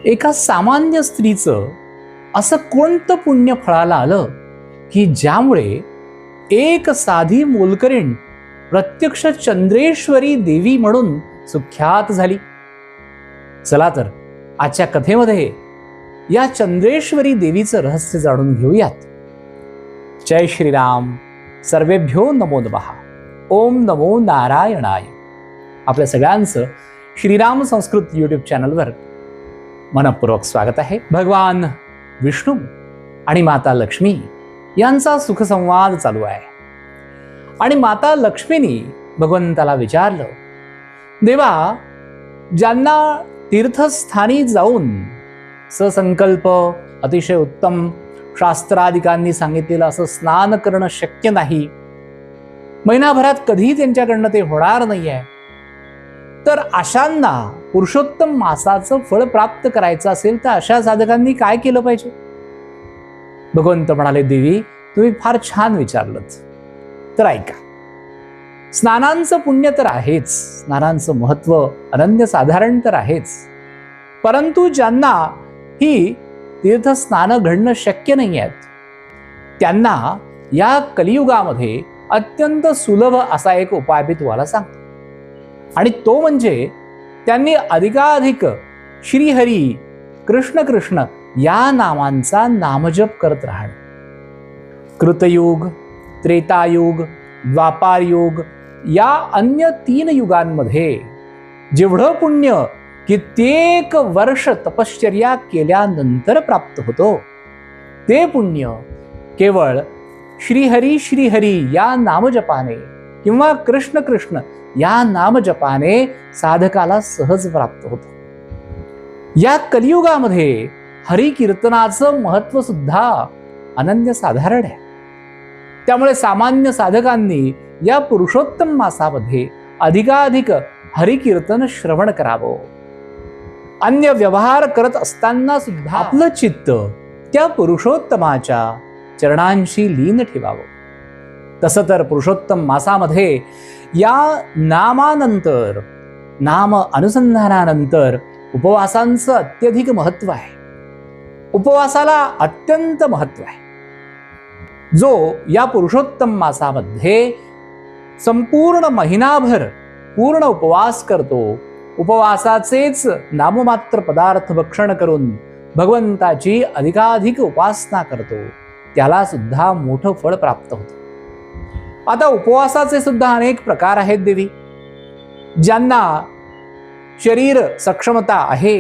एका सामान्य स्त्रीचं असं कोणतं पुण्य फळाला आलं की ज्यामुळे एक साधी मोलकरीण प्रत्यक्ष चंद्रेश्वरी देवी म्हणून सुख्यात झाली? चला तर आजच्या कथेमध्ये या चंद्रेश्वरी देवीचं रहस्य जाणून घेऊयात. जय श्रीराम. सर्वेभ्यो नमो नमः. ओम नमो नारायणाय. आपल्या सगळ्यांचं श्रीराम संस्कृत यूट्यूब चॅनलवर मनपूर्वक स्वागत आहे. भगवान विष्णू आणि माता लक्ष्मी यांचा सुखसंवाद चालू आहे. आणि माता लक्ष्मीनी भगवंताला विचारलं, देवा, ज्यांना तीर्थस्थानी जाऊन ससंकल्प अतिशय उत्तम शास्त्राधिकांनी सांगितलेलं असं स्नान करणं शक्य नाही, महिनाभरात कधी त्यांच्याकडनं ते होणार नाहीये, तर अशांना पुरुषोत्तम मासाचं फळ प्राप्त करायचं असेल तर अशा साधकांनी काय केलं पाहिजे? भगवंत म्हणाले, देवी, तुम्ही फार छान विचारलं. तर ऐका, स्नानांचं पुण्य तर आहेच, स्नानांचं महत्व अनन्यसाधारण तर आहेच, परंतु ज्यांना ही तीर्थस्नानं घडणं शक्य नाही आहेत त्यांना या कलियुगामध्ये अत्यंत सुलभ असा एक उपाय मी तुम्हाला सांगतो. आणि तो म्हणजे त्यांनी अधिकाधिक श्रीहरी कृष्ण कृष्ण या नामांचा नामजप करत राहणं. कृतयुग, त्रेतायुग, द्वापारयुग या अन्य 3 युगांमध्ये जेवढं पुण्य कित्येक वर्ष तपश्चर्या केल्यानंतर प्राप्त होतो, ते पुण्य केवळ श्रीहरी श्रीहरी या नामजपाने किंवा कृष्ण कृष्ण या नामजपाने साधकाला सहज प्राप्त होतं. या कलियुगामध्ये हरिकीर्तनाचं महत्व सुद्धा अनन्यसाधारण आहे. त्यामुळे सामान्य साधकांनी या पुरुषोत्तम मासामध्ये अधिकाधिक हरिकीर्तन श्रवण करावं. अन्य व्यवहार करत असताना सुद्धा आपलं चित्त त्या पुरुषोत्तमाच्या चरणांशी लीन ठेवावं. तसं तर पुरुषोत्तम मासामध्ये या नामानंतर, नाम अनुसंधानानंतर उपवासांचं अत्यधिक महत्व आहे. उपवासाला अत्यंत महत्व आहे. जो या पुरुषोत्तम मासामध्ये संपूर्ण महिनाभर पूर्ण उपवास करतो, उपवासाचेच नाममात्र पदार्थ भक्षण करून भगवंताची अधिकाधिक उपासना करतो, त्याला सुद्धा मोठं फळ प्राप्त होतं. आता उपवासाचे सुद्धा अनेक प्रकार आहेत देवी. ज्यांना शरीर सक्षमता आहे